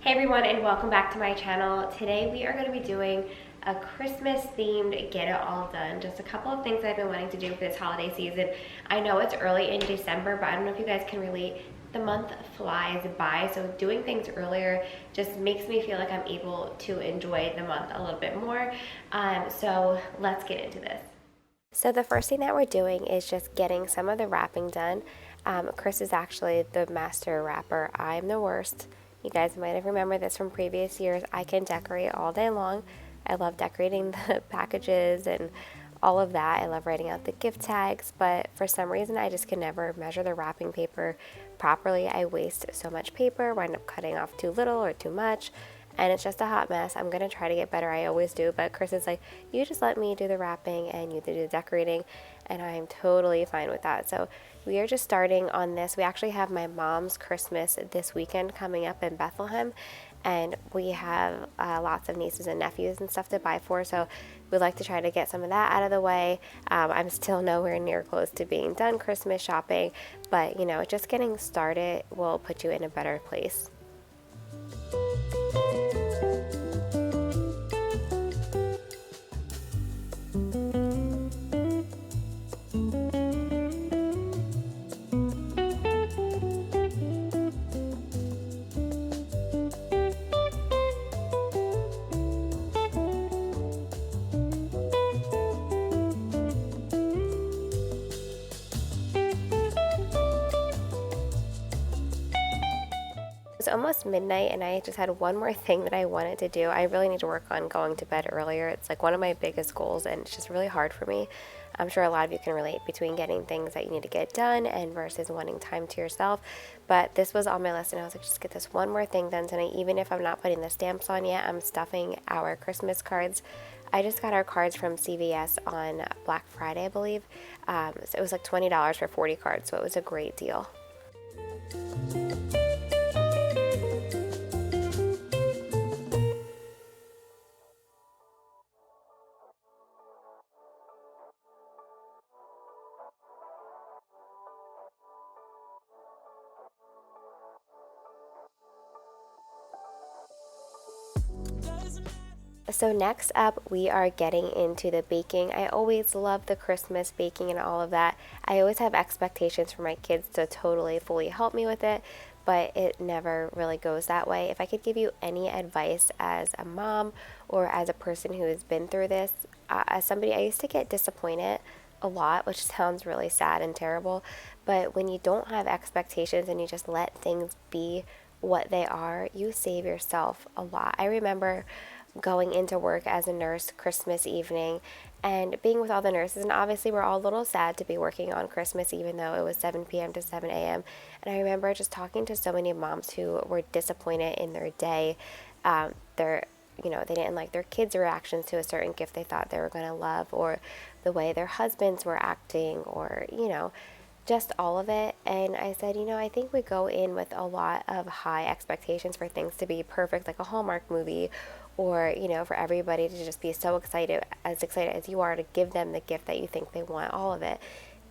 Hey everyone, and welcome back to my channel. Today we are going to be doing a Christmas themed get it all done. Just a couple of things I've been wanting to do for this holiday season. I know it's early in December, but I don't know if you guys can relate. The month flies by, so doing things earlier just makes me feel like I'm able to enjoy the month a little bit more. So let's get into this. So the first thing that we're doing is just getting some of the wrapping done. Chris is actually the master wrapper. I'm the worst. You guys might have remembered this from previous years. I can decorate all day long. I love decorating the packages and all of that. I love writing out the gift tags, but for some reason I just can never measure the wrapping paper properly. I waste so much paper, wind up cutting off too little or too much, and it's just a hot mess. I'm going to try to get better. I always do, but Chris is like, you just let me do the wrapping and you do the decorating, and I'm totally fine with that. So we are just starting on this. We actually have my mom's Christmas this weekend coming up in Bethlehem, and we have lots of nieces and nephews and stuff to buy for, so we'd like to try to get some of that out of the way. I'm still nowhere near close to being done Christmas shopping, but just getting started will put you in a better place. It's almost midnight and I just had one more thing that I wanted to do. I really need to work on going to bed earlier. It's like one of my biggest goals and it's just really hard for me. I'm sure a lot of you can relate between getting things that you need to get done and versus wanting time to yourself. But this was on my list and I was like, just get this one more thing done tonight. Even if I'm not putting the stamps on yet, I'm stuffing our Christmas cards. I just got our cards from CVS on Black Friday, I believe. So it was like $20 for 40 cards, so it was a great deal. So next up, we are getting into the baking. I always love the Christmas baking and all of that. I always have expectations for my kids to totally, fully help me with it, but it never really goes that way. If I could give you any advice as a mom or as a person who has been through this, as somebody, I used to get disappointed a lot, which sounds really sad and terrible, but when you don't have expectations and you just let things be what they are, you save yourself a lot. I remember going into work as a nurse Christmas evening and being with all the nurses, and obviously we're all a little sad to be working on Christmas even though it was 7 p.m. to 7 a.m. And I remember just talking to so many moms who were disappointed in their day. They didn't like their kids' reactions to a certain gift they thought they were going to love, or the way their husbands were acting, or just all of it. And I said, I think we go in with a lot of high expectations for things to be perfect, like a Hallmark movie, or, for everybody to just be so excited as you are to give them the gift that you think they want, all of it.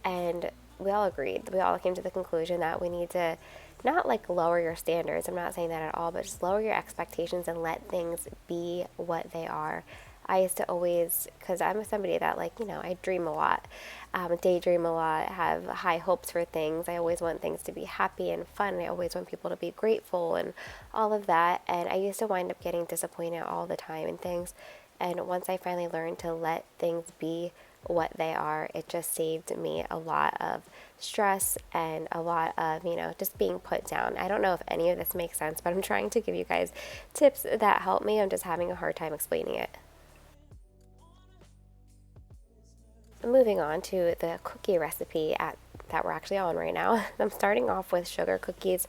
And we all agreed. We all came to the conclusion that we need to not like lower your standards. I'm not saying that at all, but just lower your expectations and let things be what they are. I used to always, because I'm somebody that I dream a lot, daydream a lot, have high hopes for things. I always want things to be happy and fun. I always want people to be grateful and all of that. And I used to wind up getting disappointed all the time in things. And once I finally learned to let things be what they are, it just saved me a lot of stress and a lot of, just being put down. I don't know if any of this makes sense, but I'm trying to give you guys tips that help me. I'm just having a hard time explaining it. Moving on to the cookie recipe that we're actually on right now. I'm starting off with sugar cookies.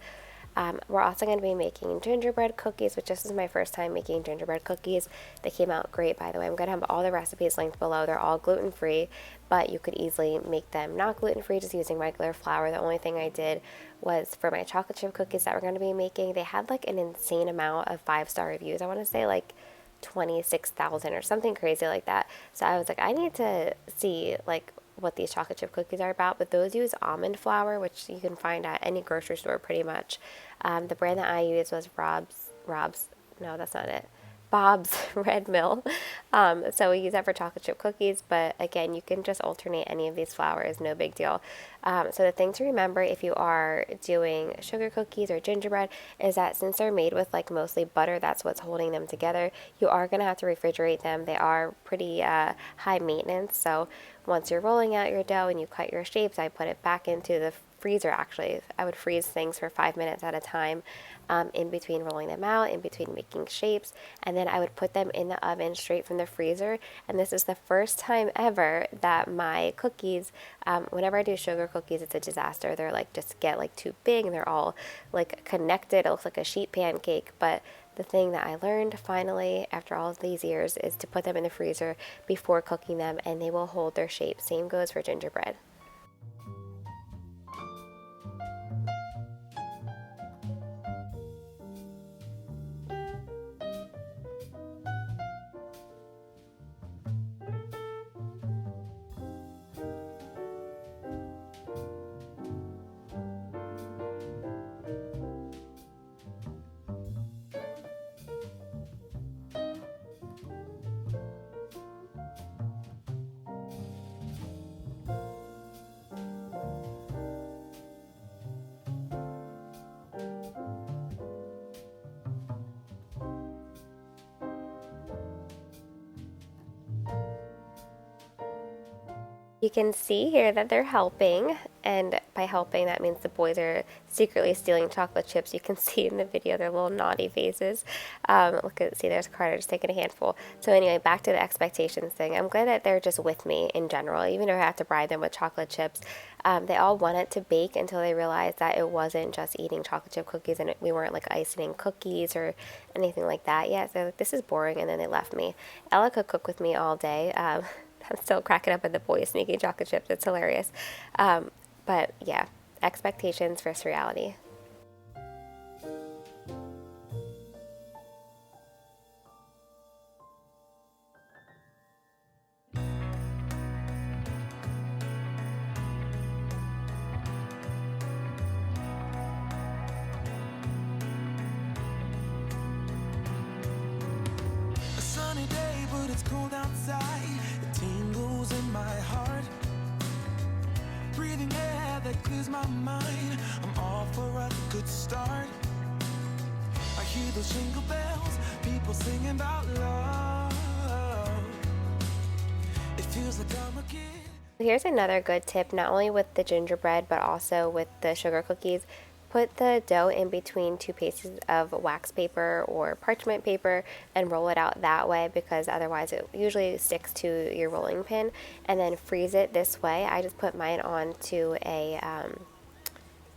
We're also going to be making gingerbread cookies, which this is my first time making gingerbread cookies. They came out great, by the way. I'm going to have all the recipes linked below. They're all gluten-free, but you could easily make them not gluten-free just using regular flour. The only thing I did was for my chocolate chip cookies that we're going to be making, they had like an insane amount of 5-star reviews. I want to say like 26,000 or something crazy like that. So I was like, I need to see like what these chocolate chip cookies are about. But those use almond flour, which you can find at any grocery store pretty much. The brand that I used was Rob's, no, that's not it. Bob's Red Mill. So we use that for chocolate chip cookies, but again, you can just alternate any of these flours, no big deal. So the thing to remember if you are doing sugar cookies or gingerbread is that since they're made with like mostly butter, that's what's holding them together, you are going to have to refrigerate them. They are pretty high maintenance, so once you're rolling out your dough and you cut your shapes, I put it back into the freezer. Actually, I would freeze things for 5 minutes at a time, in between rolling them out, in between making shapes, and then I would put them in the oven straight from the freezer. And this is the first time ever that my cookies, whenever I do sugar cookies, it's a disaster. They're like just get like too big and they're all like connected. It looks like a sheet pancake. But the thing that I learned finally after all of these years is to put them in the freezer before cooking them, and they will hold their shape. Same goes for gingerbread. You can see here that they're helping, and by helping that means the boys are secretly stealing chocolate chips. You can see in the video their little naughty faces. Look at, see, there's Carter just taking a handful. So anyway, back to the expectations thing. I'm glad that they're just with me in general, even if I have to bribe them with chocolate chips. They all wanted to bake until they realized that it wasn't just eating chocolate chip cookies, and we weren't like icing cookies or anything like that yet. So they're like, this is boring, and then they left me. Ella could cook with me all day. I'm still cracking up at the boys making chocolate chips. It's hilarious. But yeah, expectations versus reality. A sunny day, but it's cold outside. It tingles in my heart. Breathing air that clears my mind. I'm off for a good start. I hear those jingle bells, people singing about love. It feels like I'm a kid. Here's another good tip, not only with the gingerbread, but also with the sugar cookies. Put the dough in between two pieces of wax paper or parchment paper and roll it out that way, because otherwise it usually sticks to your rolling pin, and then freeze it this way. I just put mine onto a, oh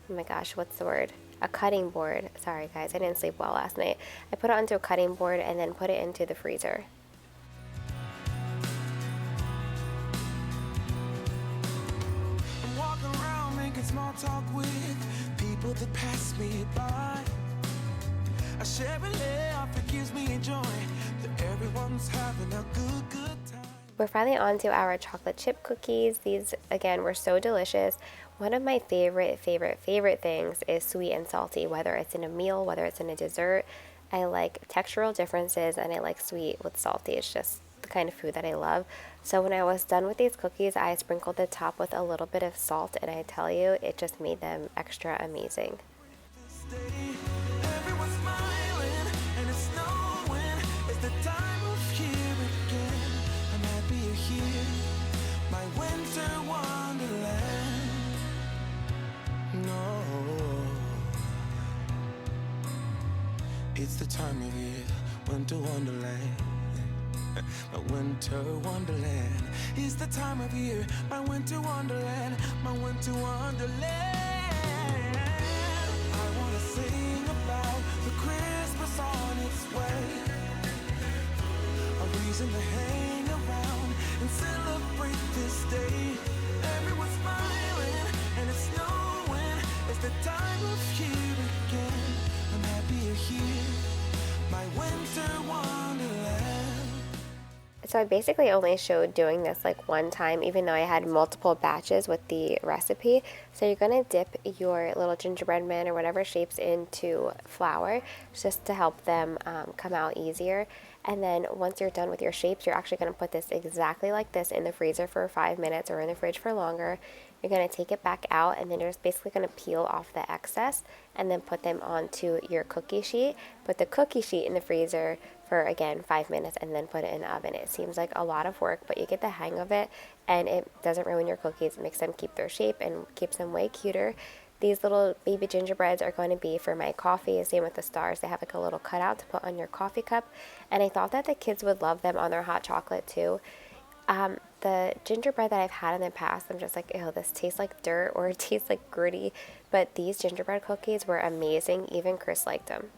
my gosh, what's the word? A cutting board. Sorry guys, I didn't sleep well last night. I put it onto a cutting board and then put it into the freezer. I'm walking around making small talk with people that pass me by. I share a laugh, it gives me joy that everyone's having a good time. We're finally on to our chocolate chip cookies. These, again, were so delicious. One of my favorite things is sweet and salty, whether it's in a meal, whether it's in a dessert. I like textural differences, and I like sweet with salty. It's just the kind of food that I love. So when I was done with these cookies, I sprinkled the top with a little bit of salt, and I tell you, it just made them extra amazing. Everyone's smiling and it's snowing. It's the time of year again. I'm happy you're here, my winter wonderland. No, it's the time of year, winter wonderland. My winter wonderland. It's the time of year, my winter wonderland, my winter wonderland. I wanna sing about the Christmas on its way. A reason to hang around and celebrate this day. Everyone's smiling and it's snowing. It's the time of year again. I'm happy you're here, my winter wonderland. So I basically only showed doing this like one time, even though I had multiple batches with the recipe. So you're going to dip your little gingerbread men or whatever shapes into flour just to help them come out easier. And then once you're done with your shapes, you're actually going to put this exactly like this in the freezer for 5 minutes or in the fridge for longer. You're going to take it back out, and then you're just basically going to peel off the excess and then put them onto your cookie sheet. Put the cookie sheet in the freezer for, again, 5 minutes, and then put it in the oven. It seems like a lot of work, but you get the hang of it, and it doesn't ruin your cookies. It makes them keep their shape and keeps them way cuter. These little baby gingerbreads are going to be for my coffee. Same with the stars. They have like a little cutout to put on your coffee cup. And I thought that the kids would love them on their hot chocolate too. The gingerbread that I've had in the past, I'm just like, ew, this tastes like dirt or it tastes like gritty. But these gingerbread cookies were amazing. Even Chris liked them.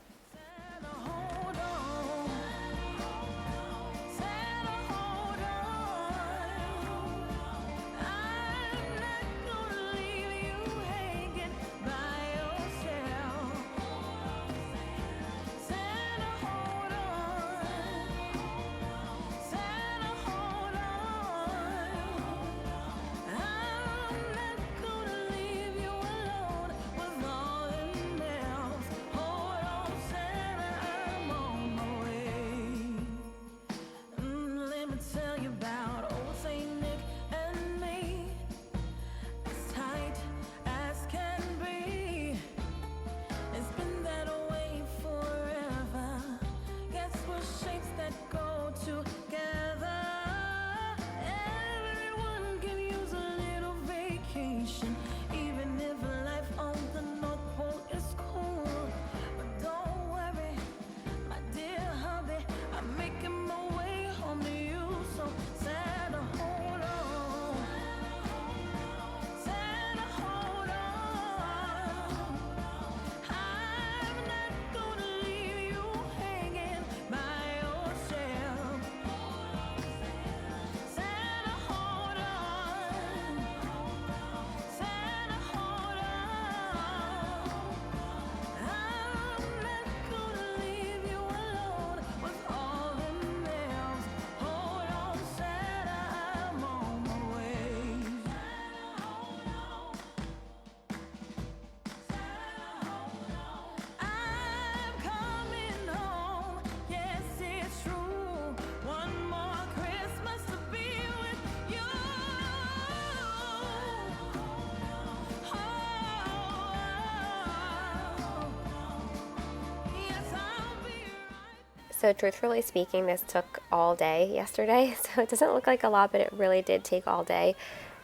So truthfully speaking, this took all day yesterday. So it doesn't look like a lot, but it really did take all day.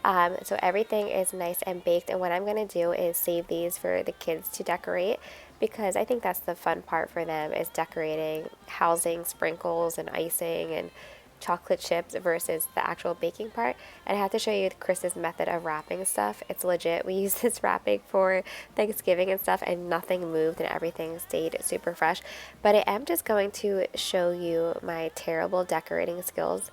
So everything is nice and baked. And what I'm going to do is save these for the kids to decorate, because I think that's the fun part for them, is decorating, housing sprinkles and icing and chocolate chips versus the actual baking part. And I have to show you Chris's method of wrapping stuff. It's legit. We use this wrapping for Thanksgiving and stuff, and nothing moved and everything stayed super fresh. But I am just going to show you my terrible decorating skills.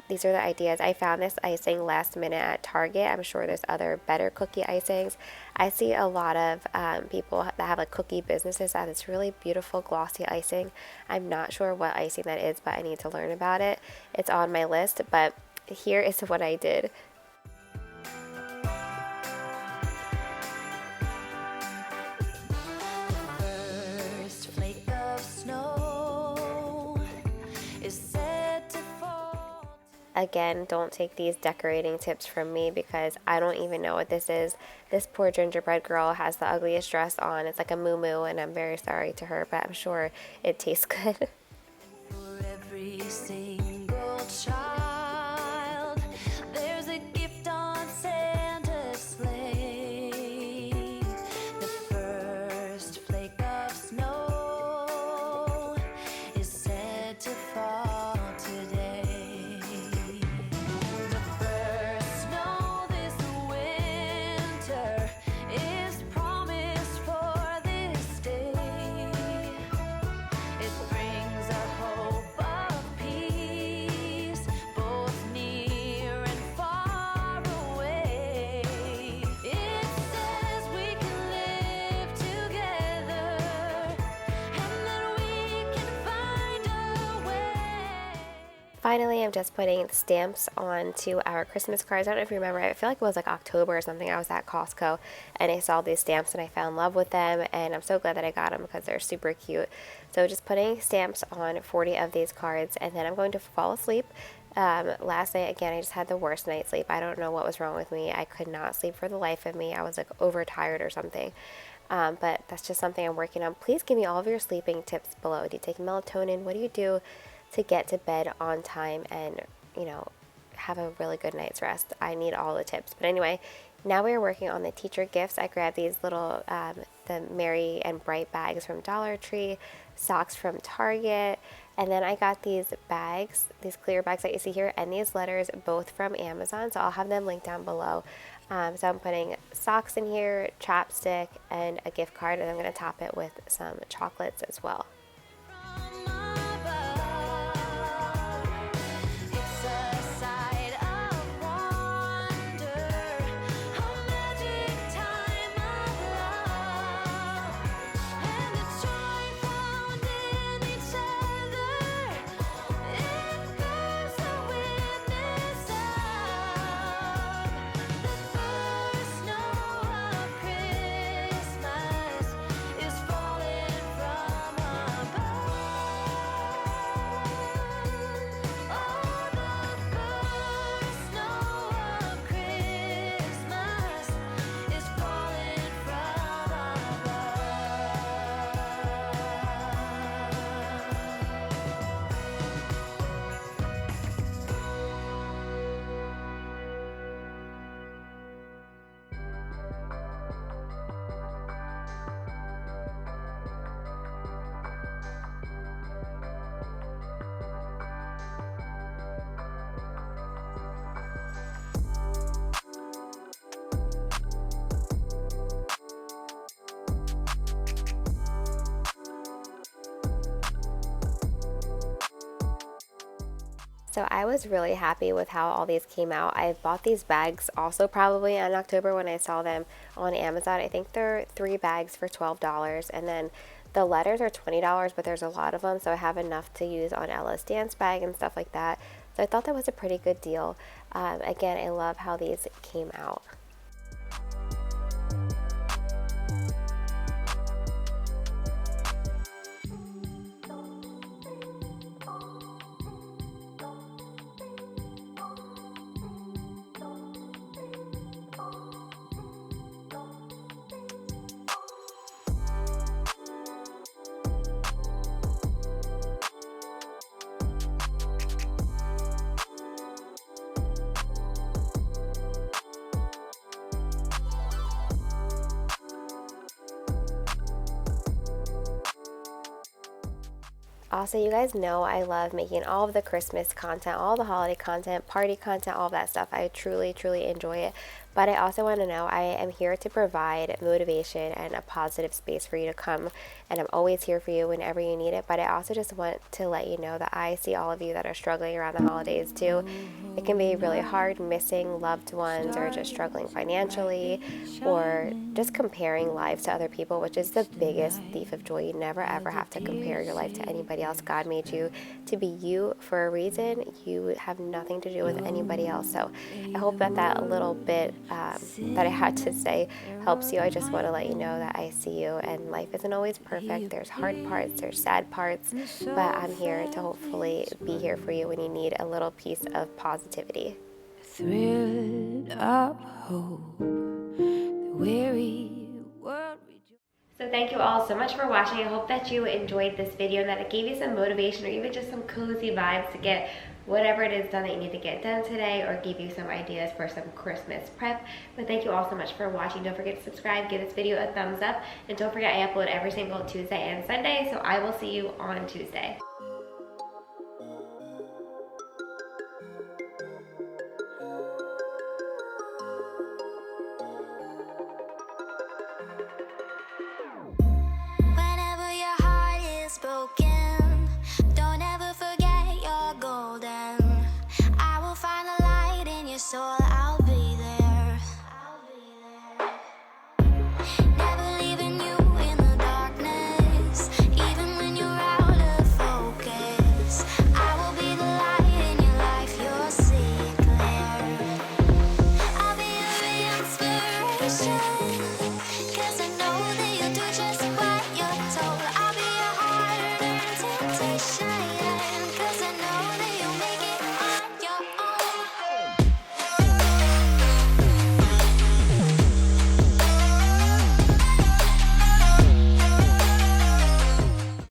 These are the ideas. I found this icing last minute at Target. I'm sure there's other better cookie icings. I see a lot of people that have like cookie businesses that have this really beautiful glossy icing. I'm not sure what icing that is, but I need to learn about it. It's on my list, but here is what I did. First flake of snow is set to fall. Again, don't take these decorating tips from me, because I don't even know what this is. This poor gingerbread girl has the ugliest dress on. It's like a muumuu, and I'm very sorry to her, but I'm sure it tastes good. For every single child, there's a gift on Santa's sleigh. The first flake of snow is said to fall today. The first snow this winter is promised for this day. It brings a hope of peace. finally, I'm just putting stamps onto our Christmas cards. I don't know if you remember, I feel like it was like October or something. I was at Costco and I saw these stamps and I fell in love with them, and I'm so glad that I got them because they're super cute. So just putting stamps on 40 of these cards, and then I'm going to fall asleep. Last night, again, I just had the worst night's sleep. I don't know what was wrong with me. I could not sleep for the life of me. I was like overtired or something. But that's just something I'm working on. Please give me all of your sleeping tips below. Do you take melatonin? What do you do to get to bed on time and, have a really good night's rest? I need all the tips. But anyway, now we are working on the teacher gifts. I grabbed these little, the Merry and Bright bags from Dollar Tree, socks from Target, and then I got these bags, these clear bags that you see here, and these letters both from Amazon. So I'll have them linked down below. So I'm putting socks in here, chapstick, and a gift card, and I'm going to top it with some chocolates as well. So I was really happy with how all these came out. I bought these bags also probably in October when I saw them on Amazon. I think they're 3 bags for $12, and then the letters are $20, but there's a lot of them, so I have enough to use on Ella's dance bag and stuff like that. So I thought that was a pretty good deal. Again, I love how these came out. Also, you guys know I love making all of the Christmas content, all the holiday content, party content, all of that stuff. I truly, truly enjoy it. But I also want to know I am here to provide motivation and a positive space for you to come, and I'm always here for you whenever you need it. But I also just want to let you know that I see all of you that are struggling around the holidays too. It can be really hard missing loved ones, or just struggling financially, or just comparing lives to other people, which is the biggest thief of joy. You never ever have to compare your life to anybody else. God made you to be you for a reason. You have nothing to do with anybody else. So I hope that that little bit that I had to say helps you. I just want to let you know that I see you, and life isn't always perfect. There's hard parts, there's sad parts, but I'm here to hopefully be here for you when you need a little piece of positivity. Thread of hope, the weary world. So thank you all so much for watching. I hope that you enjoyed this video and that it gave you some motivation or even just some cozy vibes to get whatever it is done that you need to get done today, or give you some ideas for some Christmas prep. But thank you all so much for watching. Don't forget to subscribe, give this video a thumbs up, and don't forget I upload every single Tuesday and Sunday, so I will see you on Tuesday. Whenever your heart is broken,